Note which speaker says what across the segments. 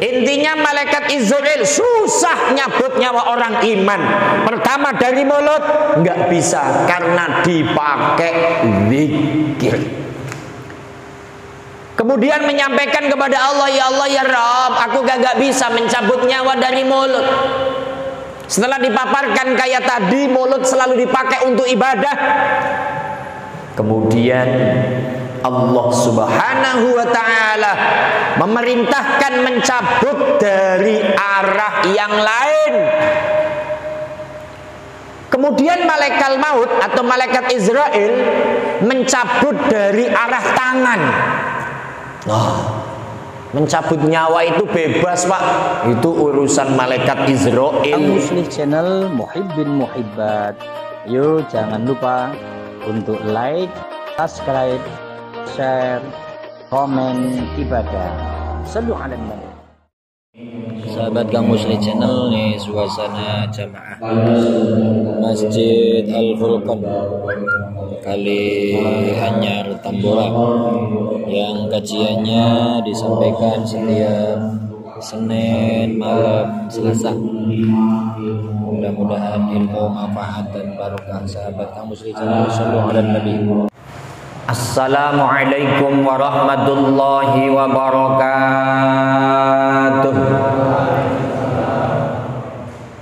Speaker 1: Intinya malaikat Israil susah nyabut nyawa orang iman. Pertama dari mulut nggak bisa karena dipakai zikir. Kemudian menyampaikan kepada Allah, ya Allah ya Rabb, aku gak bisa mencabut nyawa dari mulut. Setelah dipaparkan kayak tadi, mulut selalu dipakai untuk ibadah. Kemudian Allah Subhanahu wa ta'ala memerintahkan mencabut dari arah yang lain. Kemudian malaikat maut atau malaikat Israel mencabut dari arah tangan. Mencabut nyawa itu bebas, Pak. Itu urusan malaikat Israel.
Speaker 2: Muslim Channel Muhibbin Muhibbat. Yuk jangan lupa untuk like, subscribe, share, komen, ibadah. Sallu ala nabi. Sahabat Kang Muslim Channel, nih suasana jamaah Masjid Al-Furqan Kali Anyar Tambora yang kajiannya disampaikan setiap Senin malam Selasa. Mudah-mudahan ilmu manfaat dan barokah. Sahabat Kang Muslim Channel, sallu ala nabi.
Speaker 1: Assalamualaikum warahmatullahi wabarakatuh.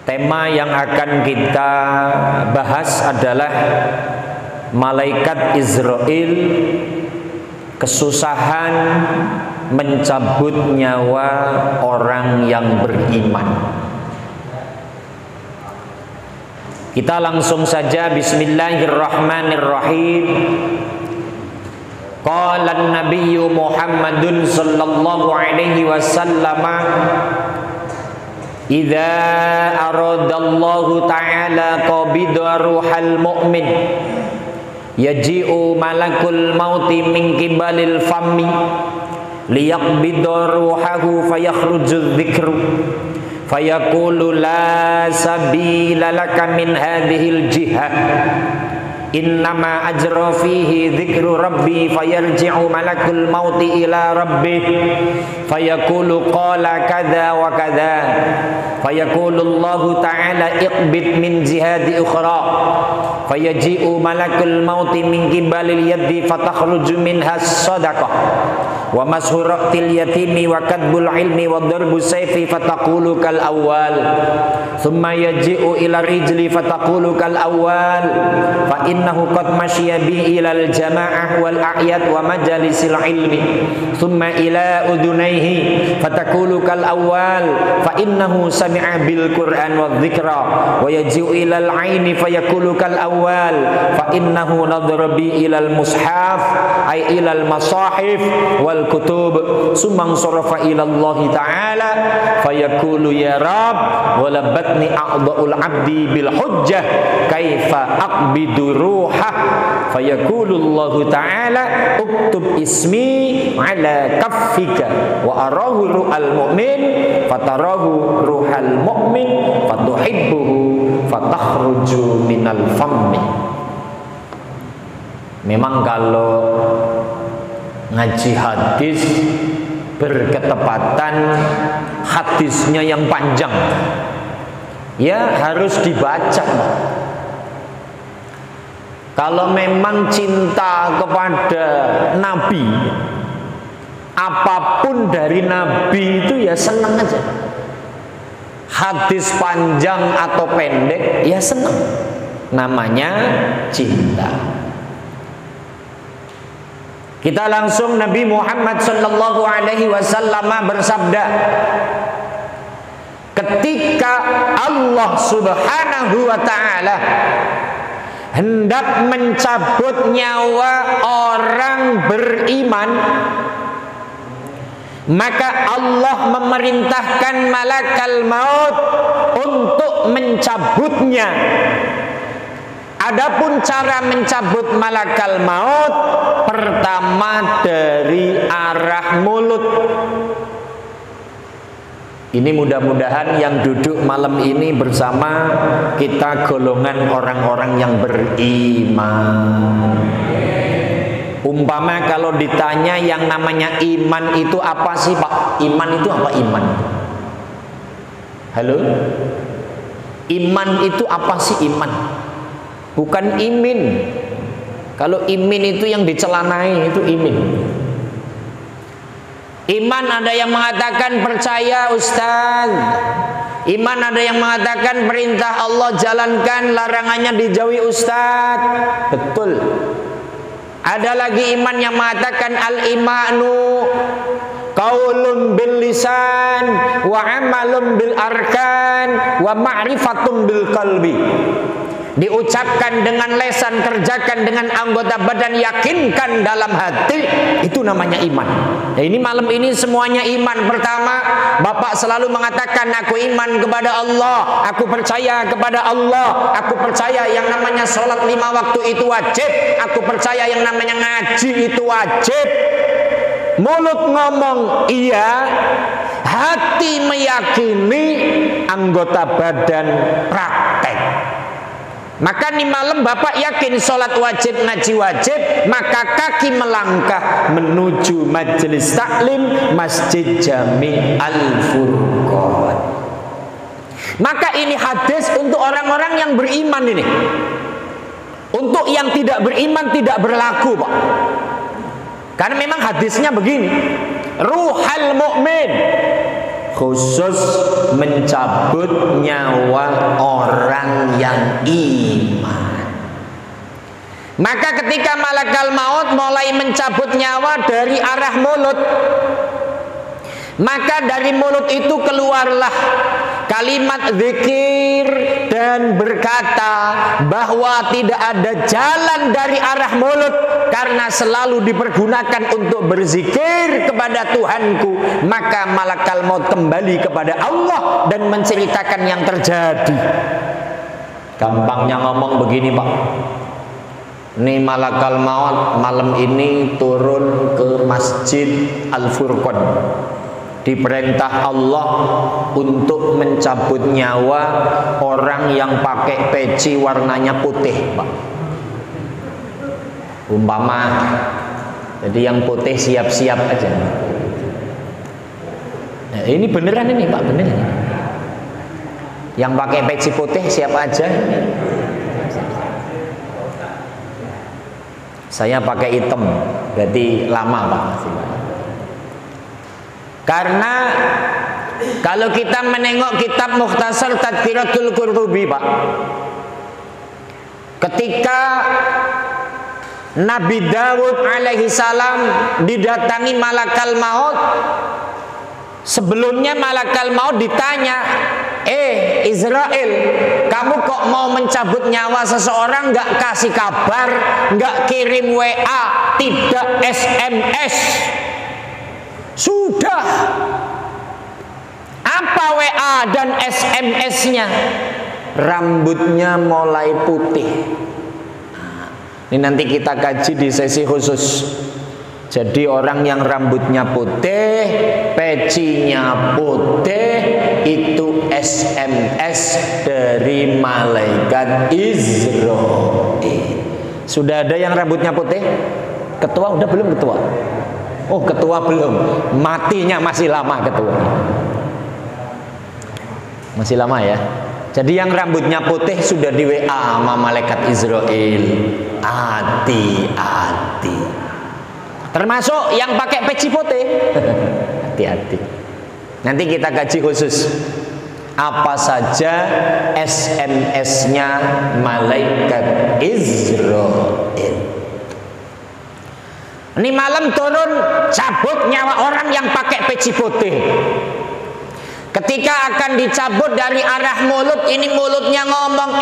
Speaker 1: Tema yang akan kita bahas adalah malaikat Israel kesusahan mencabut nyawa orang yang beriman. Kita langsung saja, bismillahirrahmanirrahim. Qala an-nabiy Muhammadun sallallahu alaihi wasallam, idza aradallahu ta'ala qabida ruhal mu'min yaji'u malakul mauti min qibalil fammi liyaqbida ruhahu fayakhruju dzikru fayaqulu la sabila laka min hadhil jihah innama ajra fihi dzikru rabbi fayarji'u malakul mauti ila rabbih fayaqulu qala kadza wa kadza fayaqulu Allahu ta'ala iqbid min jihadi ukhra fayaji'u malakul mauti min qibalil yaddi fatakhruju minha sadaqah wa mashuratil yatimi wa kadbul ilmi wa darbu sayfi fataqulu kal awwal thumma yaji'u ila rijli fataqulu kal awwal fa innahu qad mashiya bi ilal jamaah wal a'yad wa majalisil ilmi thumma ila udunaihi fataqulu kal awwal fa innahu sami'a bil qur'an wa dzikra wa yaji'u ilal aini fayaqulu kal awwal fa innahu nadhara bi ilal mushaf ay ilal masahif wal kutub sumang sarafa ila Allah ta'ala fayaqulu ya rab walabatni a'dha'ul abdi bil hujjah kaifa aqbidu ruhah fayaqulu Allah ta'ala uktub ismi ala kaffika wa arahu ruhal mu'min fatarahu ruhal mu'min fatuhibbuhu fatakhruju minal fammi. Memang kalau ngaji hadis berketepatan hadisnya yang panjang, ya harus dibaca. Kalau memang cinta kepada Nabi, apapun dari Nabi itu ya senang aja. Hadis panjang atau pendek ya senang. Namanya cinta. Kita langsung, Nabi Muhammad sallallahu alaihi wasallam bersabda, ketika Allah Subhanahu wa ta'ala hendak mencabut nyawa orang beriman, maka Allah memerintahkan malakal maut untuk mencabutnya. Adapun cara mencabut malakal maut, pertama dari arah mulut. Ini mudah-mudahan yang duduk malam ini bersama kita golongan orang-orang yang beriman. Umpama kalau ditanya yang namanya iman itu apa sih Pak? Iman itu apa iman? Halo? Iman itu apa sih iman? Bukan imin. Kalau imin itu yang dicelanai, itu imin. Iman ada yang mengatakan percaya Ustaz. Iman ada yang mengatakan perintah Allah jalankan, larangannya dijauhi Ustaz. Betul. Ada lagi iman yang mengatakan al-imanu qaulun bil lisan wa amalun bil arkan wa ma'rifatun bil qalbi. Diucapkan dengan lesan, kerjakan dengan anggota badan, yakinkan dalam hati, itu namanya iman. Nah, ini malam ini semuanya iman. Pertama, Bapak selalu mengatakan aku iman kepada Allah, aku percaya kepada Allah, aku percaya yang namanya sholat 5 waktu itu wajib, aku percaya yang namanya ngaji itu wajib. Mulut ngomong iya, hati meyakini, anggota badan praktek. Maka nih malam Bapak yakin sholat wajib, ngaji wajib, maka kaki melangkah menuju majelis taklim Masjid Jami Al-Furqan. Maka ini hadis untuk orang-orang yang beriman ini. Untuk yang tidak beriman tidak berlaku Pak. Karena memang hadisnya begini, ruhal mukmin, khusus mencabut nyawa orang yang iman. Maka ketika malakal maut mulai mencabut nyawa dari arah mulut, maka dari mulut itu keluarlah kalimat zikir dan berkata bahwa tidak ada jalan dari arah mulut karena selalu dipergunakan untuk berzikir kepada Tuhanku. Maka malakal maut kembali kepada Allah dan menceritakan yang terjadi. Gampangnya ngomong begini Pak, ini malakal maut malam ini turun ke Masjid Al-Furqan, diperintah Allah untuk mencabut nyawa orang yang pakai peci warnanya putih Pak. Umpama, jadi yang putih siap-siap aja. Nah, ini beneran ini Pak, beneran. Yang pakai peci putih siap aja. Saya pakai hitam, berarti lama Pak. Karena kalau kita menengok kitab Mukhtasar Tadhkiratul Qurtubi Pak, ketika Nabi Dawud alaihi salam didatangi malakal maut, sebelumnya malakal maut ditanya, Israel, kamu kok mau mencabut nyawa seseorang nggak kasih kabar, nggak kirim WA, tidak SMS? Sudah. Apa WA dan SMS-nya? Rambutnya mulai putih. Ini nanti kita kaji di sesi khusus. Jadi orang yang rambutnya putih, pecinya putih, itu SMS dari malaikat Israel. Sudah ada yang rambutnya putih? Ketua udah belum ketua? Oh ketua belum, matinya masih lama ketua. Masih lama ya. Jadi yang rambutnya putih sudah di WA sama malaikat Israel. Hati-hati. Termasuk yang pakai peci putih. Hati-hati. Nanti kita kaji khusus apa saja SMS-nya malaikat Israel. Ini malam turun cabut nyawa orang yang pakai peci putih. Ketika akan dicabut dari arah mulut, ini mulutnya ngomong,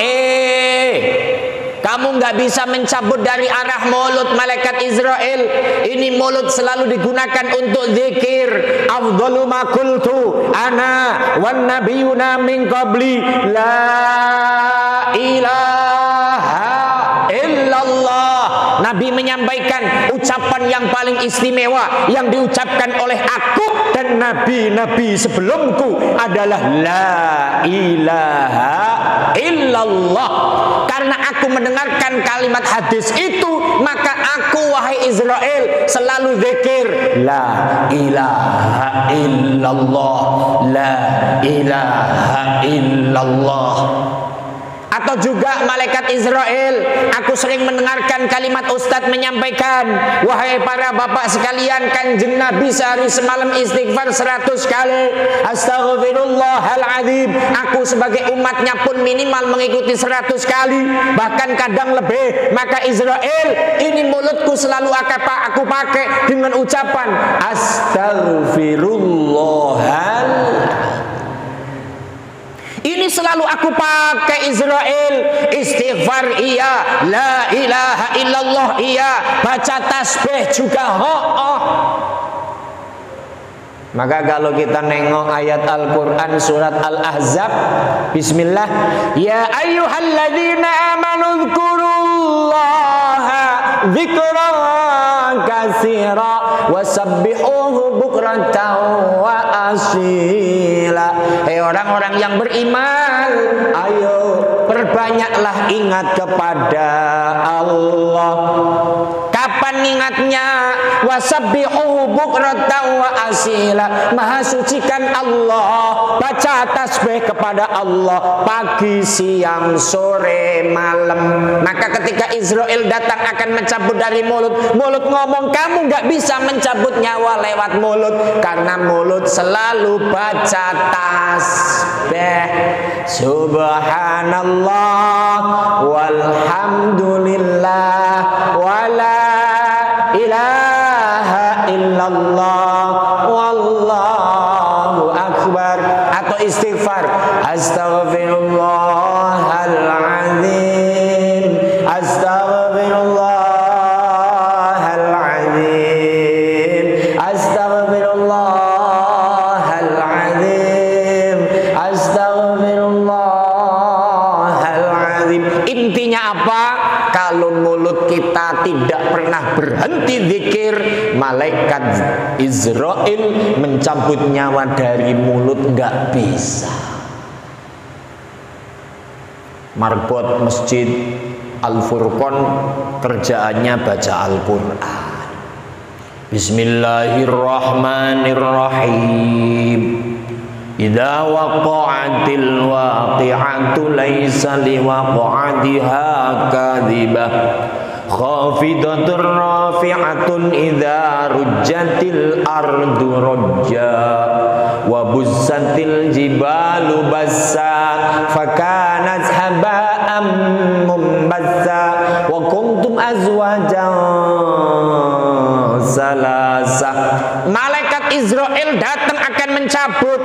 Speaker 1: kamu nggak bisa mencabut dari arah mulut malaikat Israel. Ini mulut selalu digunakan untuk zikir. Afdalu ma qultu ana wan nabiyuna min qabli la ilaha illallah. Nabi menyampaikan ucapan yang paling istimewa yang diucapkan oleh aku dan nabi-nabi sebelumku adalah la ilaha illallah. Karena aku mendengarkan kalimat hadis itu, maka aku wahai Israel selalu zikir la ilaha illallah, la ilaha illallah. Atau juga malaikat Israel, aku sering mendengarkan kalimat Ustadz menyampaikan, wahai para bapak sekalian, kanjeng Nabi sehari semalam istighfar 100 kali. Astaghfirullahaladzim. Aku sebagai umatnya pun minimal mengikuti 100 kali, bahkan kadang lebih. Maka Israel, ini mulutku selalu aku pakai dengan ucapan astaghfirullahaladzim. Ini selalu aku pakai Israel. Istighfar iya, la ilaha illallah iya, baca tasbih juga Maka kalau kita nengok ayat Al-Quran surat Al-Ahzab, bismillah, ya ayyuhalladzina amanu dzkurullaha dzikran katsira wasabbihuhu bukratan wa asila. Hei orang-orang yang beriman, ayo perbanyaklah ingat kepada Allah. Kapan ingatnya? Wasabbihuhu bukratan wa asila. Maha sucikan Allah, baca tasbih kepada Allah pagi, siang, sore, malam. Maka ketika Israel datang akan mencabut dari mulut ngomong, kamu gak bisa mencabut nyawa lewat mulut, karena mulut selalu baca tasbih. Subhanallah walhamdulillah wala ilaha illallah wallahu akbar. Atau istighfar, astaghfirullahaladzim, astaghfirullahaladzim, astaghfirullahaladzim, astaghfirullahaladzim. Intinya apa? Kalau mulut kita tidak pernah berhenti zikir, malaikat Israel mencabut nyawa dari mulut nggak bisa. Marbot Masjid Al-Furqan kerjaannya baca Al-Quran. Bismillahirrahmanirrahim. Idza waqa'atil waqi'atu laisa liwaqa'atiha kadhibah khafidatur rafi'atun idza rujjatil ardu rajja wa bussatil jibalu bassa fakanat haba'an mumbassa wa kuntum azwajan salasa. Malaikat Israel datang akan mencabut,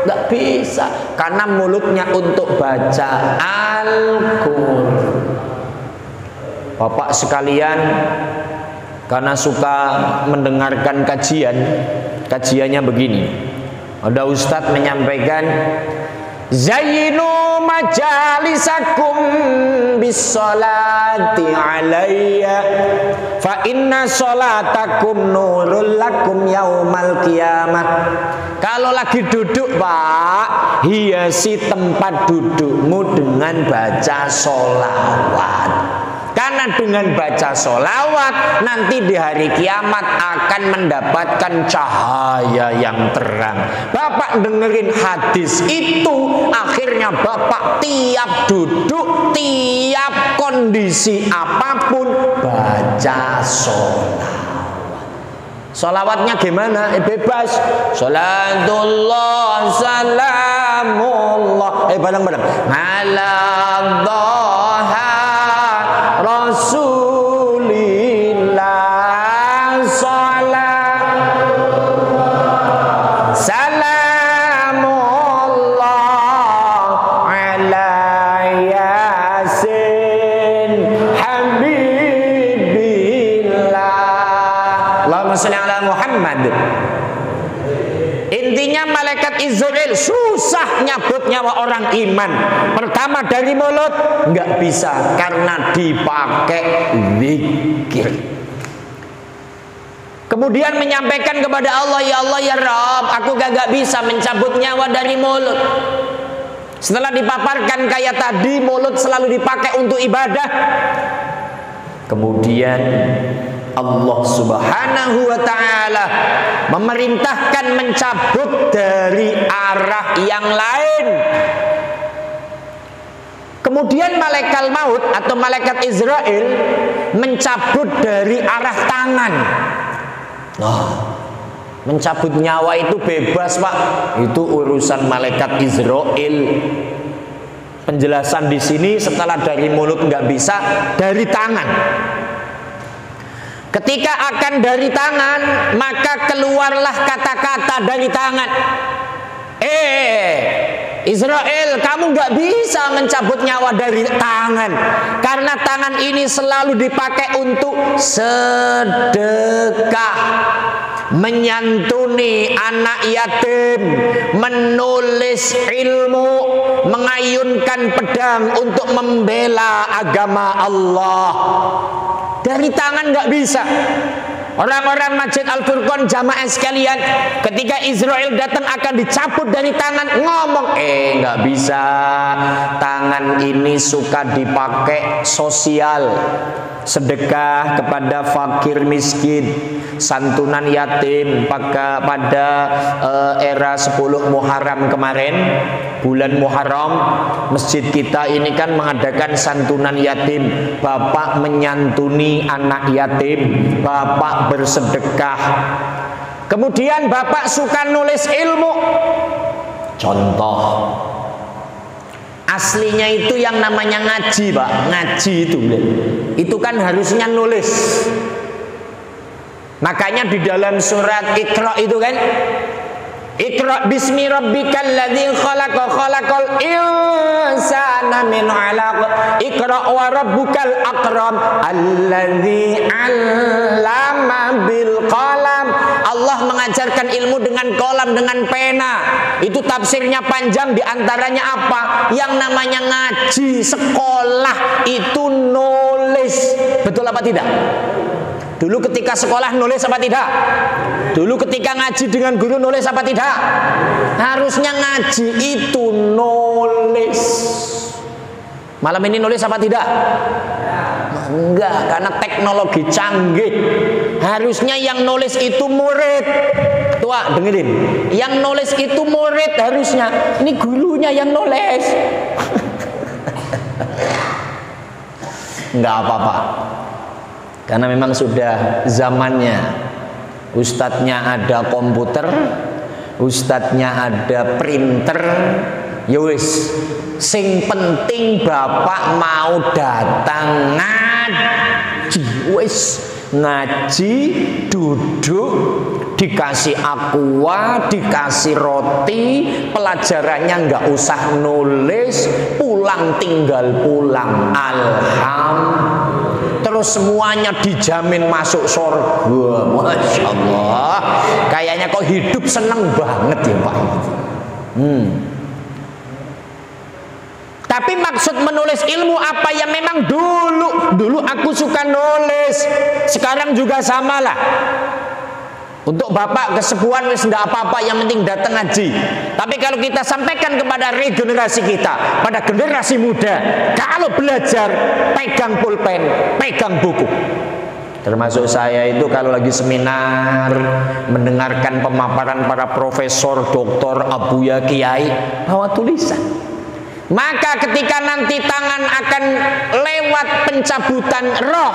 Speaker 1: nggak bisa, karena mulutnya untuk baca Al-Quran. Bapak sekalian, karena suka mendengarkan kajiannya begini. Ada ustadz menyampaikan, zayyinu majalisakum bis-sholati alayya fa inna sholatakum nurul lakum yaumal qiyamah. Kalau lagi duduk Pak, hiasi tempat dudukmu dengan baca sholawat. Karena dengan baca sholawat nanti di hari kiamat akan mendapatkan cahaya yang terang. Bapak dengerin hadis itu, akhirnya Bapak tiap duduk, tiap kondisi apapun baca sholawat. Sholawatnya gimana? Bebas. Sholatullah salamullah. Bareng-bareng. Ala dhaha Rasulillah salam salamullah ala yasin habibillah. Allahumma sholli ala Muhammad. Intinya malaikat Israil susah nyabut nyawa orang iman. Pertama dari mulut nggak bisa karena dipakai zikir. Kemudian menyampaikan kepada Allah, ya Allah ya Rabb, aku gak bisa mencabut nyawa dari mulut. Setelah dipaparkan kayak tadi, mulut selalu dipakai untuk ibadah. Kemudian Allah Subhanahu wa ta'ala memerintahkan mencabut dari arah yang lain. Kemudian malaikat maut atau malaikat Israel mencabut dari arah tangan. Mencabut nyawa itu bebas, Pak. Itu urusan malaikat Israel. Penjelasan di sini setelah dari mulut nggak bisa, dari tangan. Ketika akan dari tangan, maka keluarlah kata-kata dari tangan. Israel, kamu nggak bisa mencabut nyawa dari tangan, karena tangan ini selalu dipakai untuk sedekah, menyantuni anak yatim, menulis ilmu, mengayunkan pedang untuk membela agama Allah. Dari tangan nggak bisa. Orang-orang Masjid Al-Furqan jamaah sekalian, ketika Israel datang akan dicabut dari tangan, ngomong, nggak bisa. Tangan ini suka dipakai sosial, sedekah kepada fakir miskin, santunan yatim. Pada era 10 Muharram kemarin, bulan Muharram, masjid kita ini kan mengadakan santunan yatim. Bapak menyantuni anak yatim, bapak bersedekah. Kemudian bapak suka nulis ilmu. Contoh, aslinya itu yang namanya ngaji, Pak. Ngaji itu kan harusnya nulis. Makanya di dalam surat Iqra itu kan, Iqra bismi rabbikal ladzi khalaq khalaqal insana min 'alaq Iqra wa rabbukal akram alladzi 'allama bil qalam. Allah mengajarkan ilmu dengan kolam, dengan pena. Itu tafsirnya panjang, diantaranya apa? Yang namanya ngaji, sekolah itu nulis. Betul apa tidak? Dulu ketika sekolah nulis apa tidak? Dulu ketika ngaji dengan guru nulis apa tidak? Harusnya ngaji itu nulis. Malam ini nulis apa tidak? Enggak, karena teknologi canggih. Harusnya yang nulis itu murid. Tua, dengerin. Yang nulis itu murid harusnya. Ini gurunya yang nulis. Enggak apa-apa. Karena memang sudah zamannya. Ustadznya ada komputer, ustadznya ada printer. Ya wis, sing penting bapak mau datang ngaji. Wis, ngaji, duduk, dikasih aqua, dikasih roti, pelajarannya nggak usah nulis, pulang tinggal pulang. Alhamdulillah. Terus semuanya dijamin masuk surga. Masya Allah. Kayaknya kok hidup seneng banget ya Pak. Tapi maksud menulis ilmu apa ya? Memang dulu aku suka nulis. Sekarang juga samalah. Untuk bapak kesepuhan wis ndak apa-apa, yang penting datang ngaji. Tapi kalau kita sampaikan kepada regenerasi kita, pada generasi muda, kalau belajar pegang pulpen, pegang buku. Termasuk saya itu kalau lagi seminar, mendengarkan pemaparan para profesor, doktor, abuya, kiai, bawa tulisan. Maka ketika nanti tangan akan lewat pencabutan roh,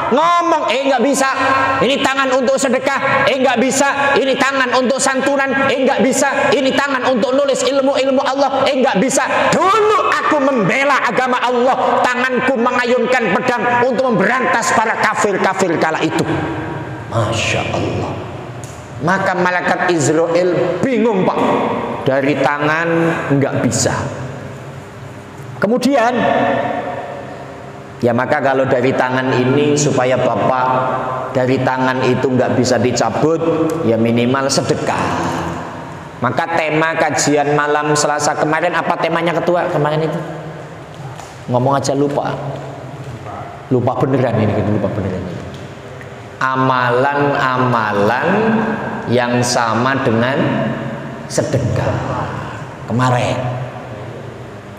Speaker 1: ngomong, nggak bisa, ini tangan untuk sedekah, nggak bisa, ini tangan untuk santunan, nggak bisa, ini tangan untuk nulis ilmu-ilmu Allah, nggak bisa. Dulu aku membela agama Allah, tanganku mengayunkan pedang untuk memberantas para kafir-kafir kala itu. Masya Allah. Maka malaikat Israel bingung Pak, dari tangan nggak bisa. Kemudian, ya maka kalau dari tangan ini supaya bapak dari tangan itu nggak bisa dicabut, ya minimal sedekah. Maka tema kajian malam Selasa kemarin apa temanya ketua kemarin itu? Ngomong aja lupa. Lupa beneran ini, lupa beneran. Amalan-amalan yang sama dengan sedekah. Kemarin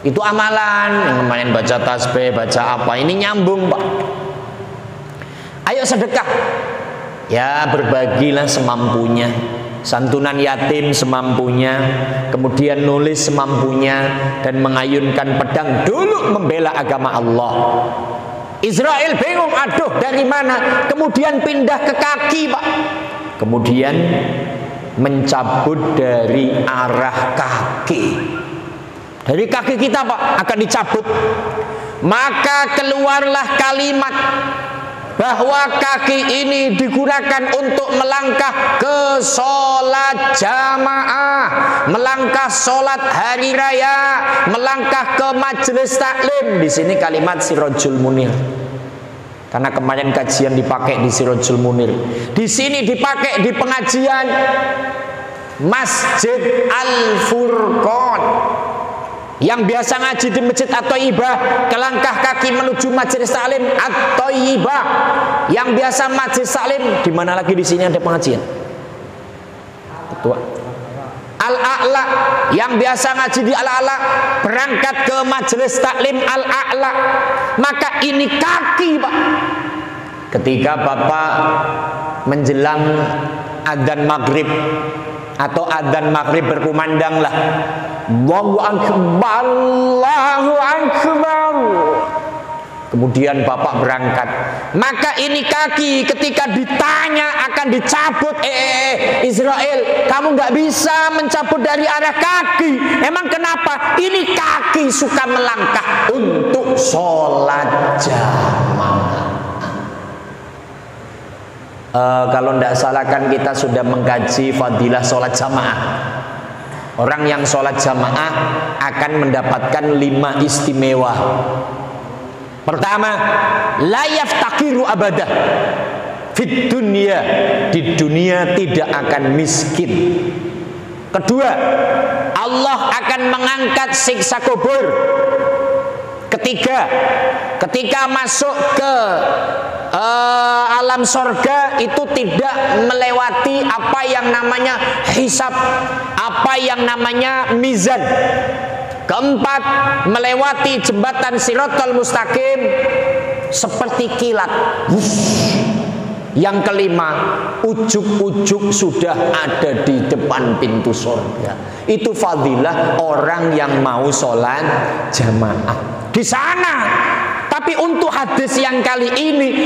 Speaker 1: itu amalan yang kemarin baca tasbih, baca apa, ini nyambung Pak. Ayo sedekah. Ya berbagilah semampunya. Santunan yatim semampunya, kemudian nulis semampunya, dan mengayunkan pedang dulu membela agama Allah. Israel bingung, aduh dari mana? Kemudian pindah ke kaki Pak. Kemudian mencabut dari arah kaki. Dari kaki kita Pak akan dicabut. Maka keluarlah kalimat bahwa kaki ini digunakan untuk melangkah ke sholat jamaah, melangkah sholat hari raya, melangkah ke majelis taklim. Di sini kalimat Sirajul Munir, karena kemarin kajian dipakai di Sirajul Munir. Di sini dipakai di pengajian Masjid Al-Furqan. Yang biasa ngaji di Masjid At-Thayyibah, kelangkah kaki menuju Majelis Taklim At-Thayyibah. Yang biasa Majelis Taklim, di mana lagi di sini ada pengajian? Ketua. Al-A'la, yang biasa ngaji di Al-A'la, berangkat ke Majelis Taklim Al-A'la. Maka ini kaki Pak. Ketika Bapak menjelang adzan maghrib atau adzan maghrib berkumandanglah Allahu Akbar, Allahu Akbar. Kemudian Bapak berangkat. Maka ini kaki ketika ditanya akan dicabut. Israel, kamu nggak bisa mencabut dari arah kaki. Emang kenapa? Ini kaki suka melangkah untuk sholat jamaah. Kalau tidak salah kan kita sudah mengkaji fadilah sholat jamaah. Orang yang sholat jamaah akan mendapatkan 5 istimewa. Pertama, la yaftakiru abadah fid dunya, di dunia tidak akan miskin. Kedua, Allah akan mengangkat siksa kubur. Ketiga, ketika masuk ke alam sorga itu tidak melewati apa yang namanya hisab, apa yang namanya mizan. Keempat, melewati jembatan Siratal Mustaqim seperti kilat. Yang kelima, ujuk-ujuk sudah ada di depan pintu sorga. Itu fadilah orang yang mau sholat jamaah di sana. Tapi untuk hadis yang kali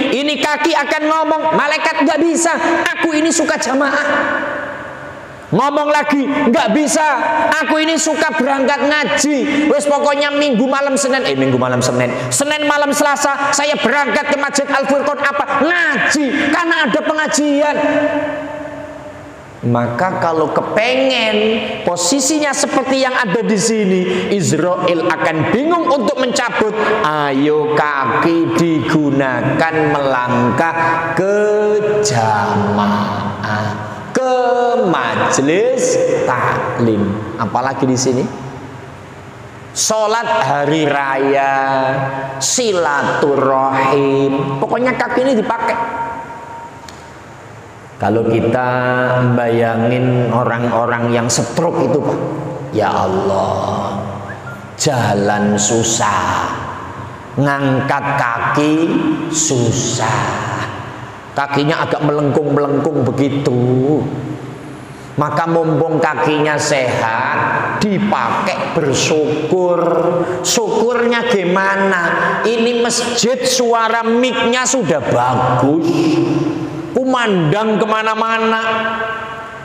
Speaker 1: ini kaki akan ngomong, malaikat nggak bisa, aku ini suka jamaah. Ngomong lagi, nggak bisa, aku ini suka berangkat ngaji. Wes pokoknya minggu malam Senin, Senin malam Selasa saya berangkat ke Masjid Al-Furqan apa? Ngaji, karena ada pengajian. Maka kalau kepengen posisinya seperti yang ada di sini, Israel akan bingung untuk mencabut. Ayo kaki digunakan melangkah ke jamaah, ke majelis taklim. Apalagi di sini sholat hari raya, silaturahim, pokoknya kaki ini dipakai. Kalau kita bayangin orang-orang yang stroke itu Pak, ya Allah, jalan susah, ngangkat kaki susah, kakinya agak melengkung-melengkung begitu. Maka mumpung kakinya sehat, dipakai bersyukur. Syukurnya gimana? Ini masjid suara mic-nya sudah bagus, kumandang kemana-mana.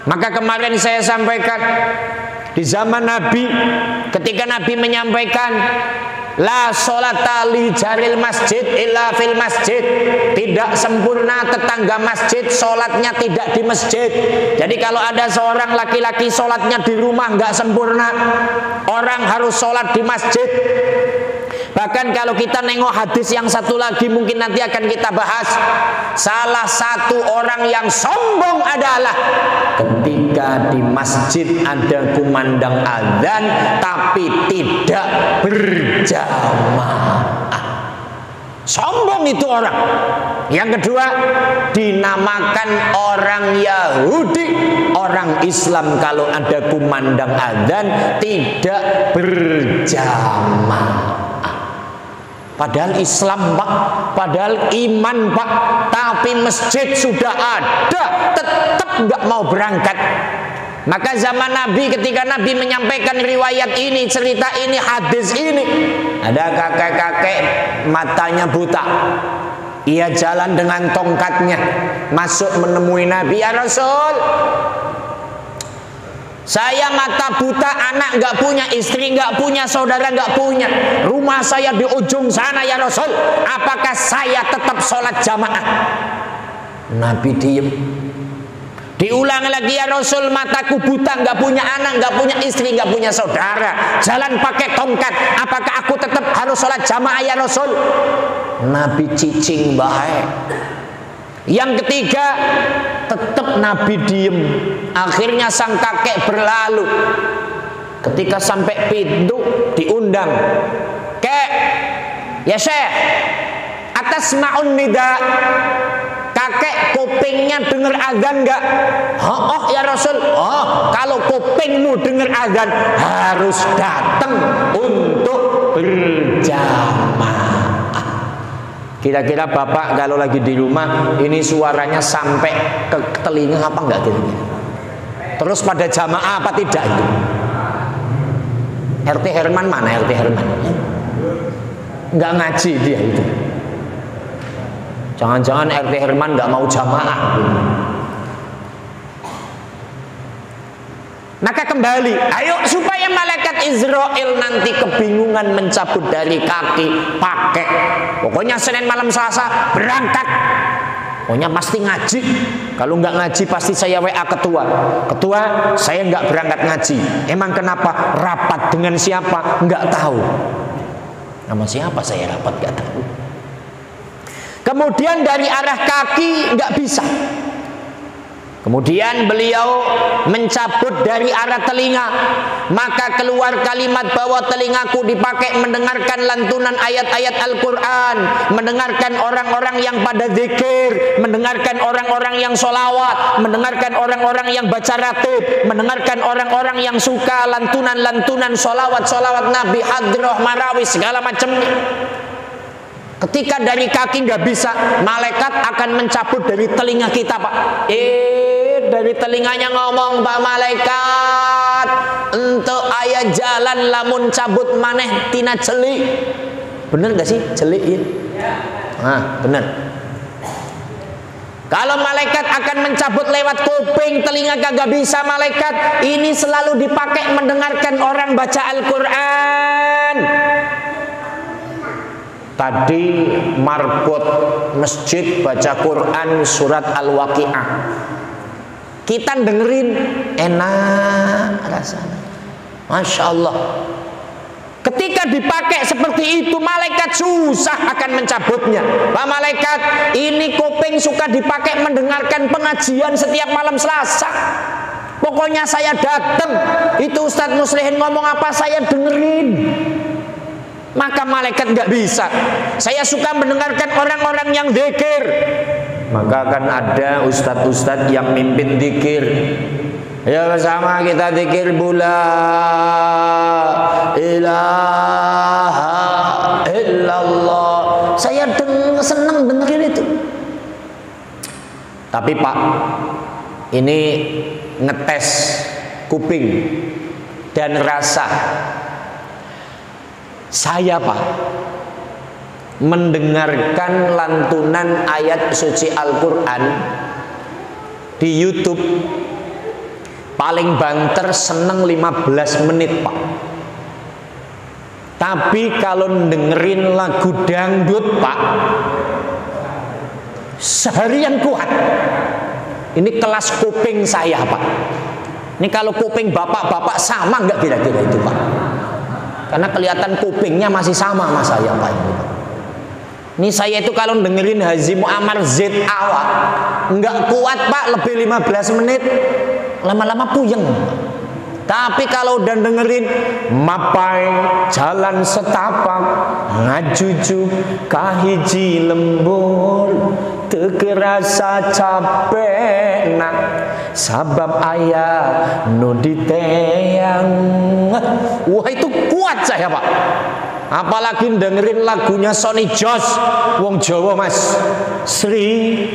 Speaker 1: Maka kemarin saya sampaikan, di zaman Nabi, ketika Nabi menyampaikan la sholata li jaril masjid illa fil masjid, tidak sempurna tetangga masjid sholatnya tidak di masjid. Jadi kalau ada seorang laki-laki sholatnya di rumah nggak sempurna, orang harus sholat di masjid. Bahkan kalau kita nengok hadis yang satu lagi mungkin nanti akan kita bahas, salah satu orang yang sombong adalah ketika di masjid ada kumandang azan tapi tidak berjamaah. Sombong itu orang. Yang kedua, dinamakan orang Yahudi, orang Islam kalau ada kumandang azan tidak berjamaah. Padahal Islam Pak, padahal iman Pak, tapi masjid sudah ada, tetap nggak mau berangkat. Maka zaman Nabi, ketika Nabi menyampaikan riwayat ini, cerita ini, hadis ini, ada kakek-kakek matanya buta. Ia jalan dengan tongkatnya, masuk menemui Nabi, ya Rasul, saya mata buta, anak nggak punya, istri nggak punya, saudara nggak punya, rumah saya di ujung sana ya Rasul, apakah saya tetap sholat jamaah? Nabi diem. Diulang lagi, ya Rasul, mataku buta, nggak punya anak, nggak punya istri, nggak punya saudara, jalan pakai tongkat, apakah aku tetap harus sholat jamaah ya Rasul? Nabi cicing baik. Yang ketiga, tetap Nabi diem. Akhirnya sang kakek berlalu. Ketika sampai pintu diundang, "Kek, ya Syekh, atas ma'un nida." Kakek, kupingnya dengar azan enggak? Oh ya Rasul. Oh, kalau kupingmu dengar azan harus datang untuk berjamaah. Kira-kira Bapak kalau lagi di rumah ini suaranya sampai ke telinga apa enggak kira-kira? Terus pada jamaah apa tidak itu? RT Herman mana RT Herman? Enggak ngaji dia itu. Jangan-jangan RT Herman enggak mau jamaah. Maka kembali, ayo supaya malaikat Israel nanti kebingungan mencabut dari kaki, pakai. Pokoknya Senin malam Selasa berangkat. Pokoknya pasti ngaji. Kalau nggak ngaji pasti saya WA ketua. Ketua, saya nggak berangkat ngaji. Emang kenapa? Rapat dengan siapa? Nggak tahu. Nama siapa saya rapat nggak tahu. Kemudian dari arah kaki nggak bisa. Kemudian beliau mencabut dari arah telinga, maka keluar kalimat bahwa telingaku dipakai mendengarkan lantunan ayat-ayat Al-Quran, mendengarkan orang-orang yang pada zikir, mendengarkan orang-orang yang sholawat, mendengarkan orang-orang yang baca ratib, mendengarkan orang-orang yang suka lantunan-lantunan sholawat-sholawat Nabi, hadroh, marawis, segala macamnya. Ketika dari kaki nggak bisa, malaikat akan mencabut dari telinga kita, Pak. Dari telinganya ngomong, Pak malaikat, untuk ayah jalan lamun cabut maneh tina jeli. Bener gak sih jeli? Ya. Nah, bener. Kalau malaikat akan mencabut lewat kuping, telinga kagak bisa malaikat. Ini selalu dipakai mendengarkan orang baca Al-Quran. Tadi marbot masjid baca Quran surat Al-Waqi'ah. Kita dengerin enak rasanya. Masya Allah. Ketika dipakai seperti itu, malaikat susah akan mencabutnya. Pak malaikat, ini kuping suka dipakai mendengarkan pengajian setiap malam Selasa. Pokoknya saya datang, itu Ustadz Muslihin ngomong apa saya dengerin. Maka malaikat nggak bisa. Saya suka mendengarkan orang-orang yang zikir. Maka akan ada ustadz-ustadz yang mimpin zikir. Ya bersama kita zikir bula ilaha illallah. Saya senang dengerin itu. Tapi Pak, ini ngetes kuping dan rasa. Saya Pak mendengarkan lantunan ayat suci Al-Quran di YouTube paling banter seneng 15 menit Pak. Tapi kalau dengerin lagu dangdut Pak, seharian kuat. Ini kelas kuping saya Pak. Ini kalau kuping bapak-bapak sama nggak kira-kira itu Pak? Karena kelihatan kupingnya masih sama sama saya Pak. Ini saya itu kalau dengerin Haji Muammar Z awal nggak kuat Pak, lebih 15 menit lama-lama puyeng. Tapi kalau udah dengerin mapai jalan setapak ngajuju kahiji lembur tekerasa capek nak sabab ayah nuditeyang. Wah itu kuat saya Pak. Apalagi dengerin lagunya Sonny Jos, wong Jawa Mas. Sri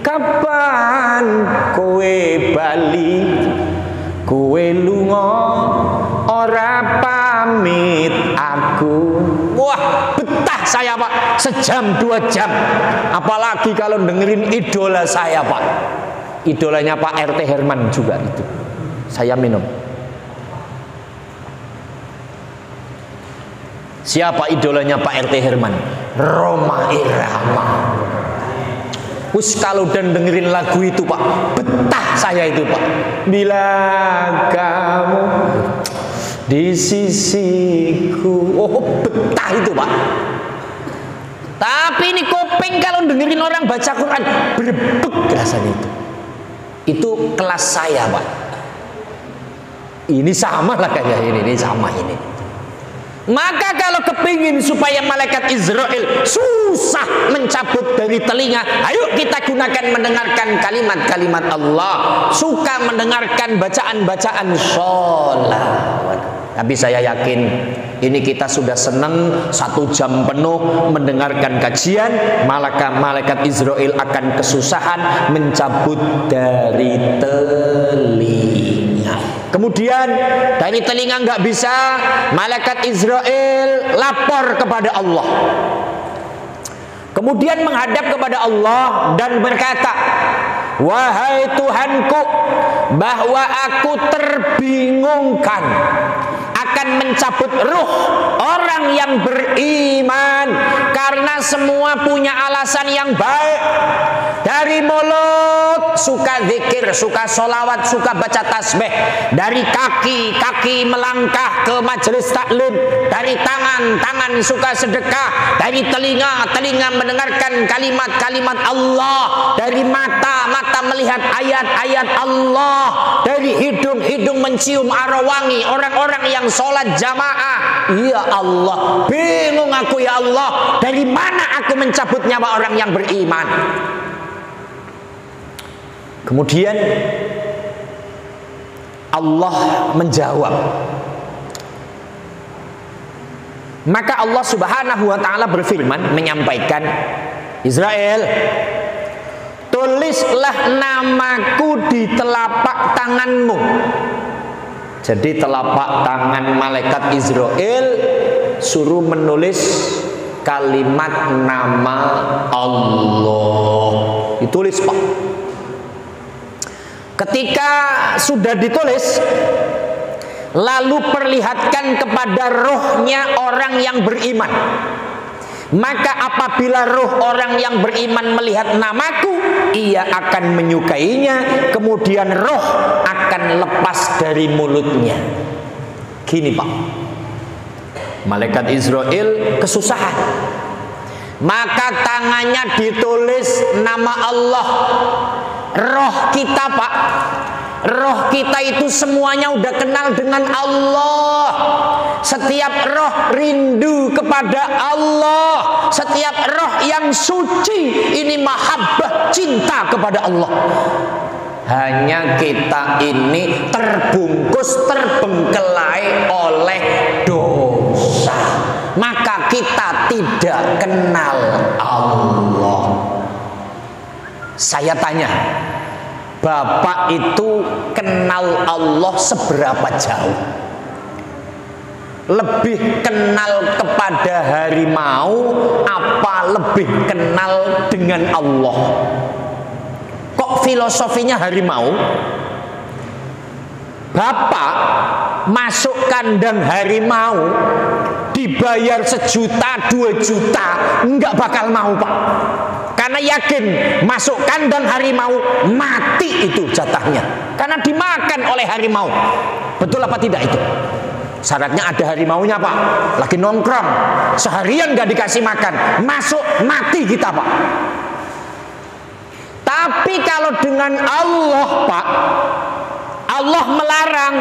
Speaker 1: kapan kowe bali, kowe lunga ora pamit aku. Wah betah saya Pak, sejam 2 jam. Apalagi kalau dengerin idola saya Pak, idolanya Pak RT Herman juga itu saya minum. Siapa idolanya Pak RT Herman? Rhoma Irama. Wus kalau dan dengerin lagu itu Pak, betah saya itu Pak. Bila kamu di sisiku, oh betah itu Pak. Tapi ini kuping kalau dengerin orang baca Quran berebek rasanya itu. Itu kelas saya Pak. Ini sama lah kayak ini sama ini. Maka kalau kepingin supaya malaikat Israel susah mencabut dari telinga, ayo kita gunakan mendengarkan kalimat-kalimat Allah, suka mendengarkan bacaan-bacaan sholawat. Tapi saya yakin ini kita sudah senang 1 jam penuh mendengarkan kajian, maka malaikat Israel akan kesusahan mencabut dari telinga. Kemudian dari telinga nggak bisa, malaikat Israel lapor kepada Allah. Kemudian menghadap kepada Allah dan berkata, wahai Tuhanku, bahwa aku terbingungkan akan mencabut ruh orang yang beriman, karena semua punya alasan yang baik. Dari mulut suka zikir, suka sholawat, suka baca tasbih. Dari kaki melangkah ke majelis taklim. Dari tangan suka sedekah. Dari telinga mendengarkan kalimat-kalimat Allah. Dari mata melihat ayat-ayat Allah. Dari hidung mencium aroma wangi orang-orang yang sholat jamaah. Ya Allah, bingung aku ya Allah, dari mana aku mencabut nyawa orang yang beriman? Kemudian Allah menjawab. Maka Allah Subhanahu wa ta'ala berfirman, menyampaikan, Israel, tulislah namaku di telapak tanganmu. Jadi telapak tangan malaikat Israel suruh menulis kalimat nama Allah. Ditulis Pak. Ketika sudah ditulis, lalu perlihatkan kepada rohnya orang yang beriman. Maka apabila roh orang yang beriman melihat namaku, ia akan menyukainya. Kemudian roh akan lepas dari mulutnya. Gini Pak, malaikat Israel kesusahan, maka tangannya ditulis nama Allah. Roh kita Pak, roh kita itu semuanya udah kenal dengan Allah. Setiap roh rindu kepada Allah. Setiap roh yang suci ini mahabbah, cinta kepada Allah. Hanya kita ini terbungkus, terbengkelai oleh dosa. Maka kita tidak kenal Allah. Saya tanya, Bapak itu kenal Allah seberapa jauh? Lebih kenal kepada harimau apa lebih kenal dengan Allah? Kok filosofinya harimau? Bapak masuk kandang harimau dibayar 1 juta, 2 juta, nggak bakal mau Pak. Karena yakin masuk kandang harimau mati itu jatahnya. Karena dimakan oleh harimau. Betul apa tidak itu? Syaratnya ada harimaunya Pak. Lagi nongkrong, seharian gak dikasih makan, masuk mati kita Pak. Tapi kalau dengan Allah Pak, Allah melarang,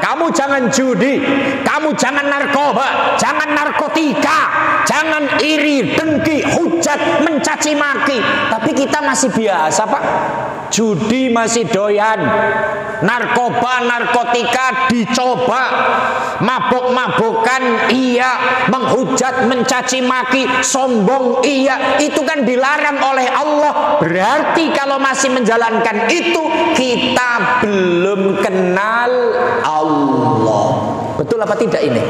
Speaker 1: kamu jangan judi, kamu jangan narkoba, jangan narkotika, jangan iri, dengki, hujat, mencaci maki. Tapi kita masih biasa Pak. Judi masih doyan, narkoba, narkotika dicoba, mabuk-mabukan iya, menghujat, mencaci maki, sombong iya. Itu kan dilarang oleh Allah. Berarti kalau masih menjalankan itu, kita belum kenal Allah. Betul apa tidak ini?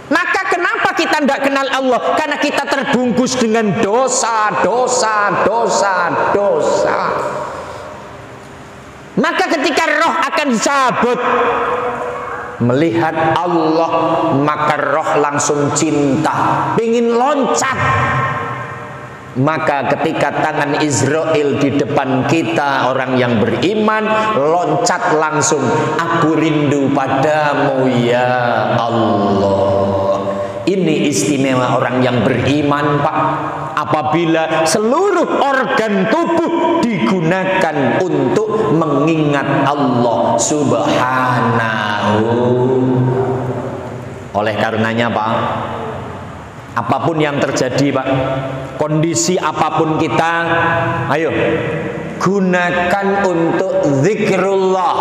Speaker 1: Maka kenapa kita tidak kenal Allah? Karena kita terbungkus dengan dosa. Maka ketika roh akan dicabut, melihat Allah, maka roh langsung cinta, ingin loncat. Maka ketika tangan Israel di depan kita, orang yang beriman, loncat langsung, aku rindu padamu ya Allah. Ini istimewa orang yang beriman Pak. Apabila seluruh organ tubuh digunakan untuk mengingat Allah Subhanahu. Oleh karenanya Pak, apapun yang terjadi Pak, kondisi apapun kita, ayo gunakan untuk zikrullah,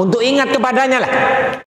Speaker 1: untuk ingat kepadanya lah.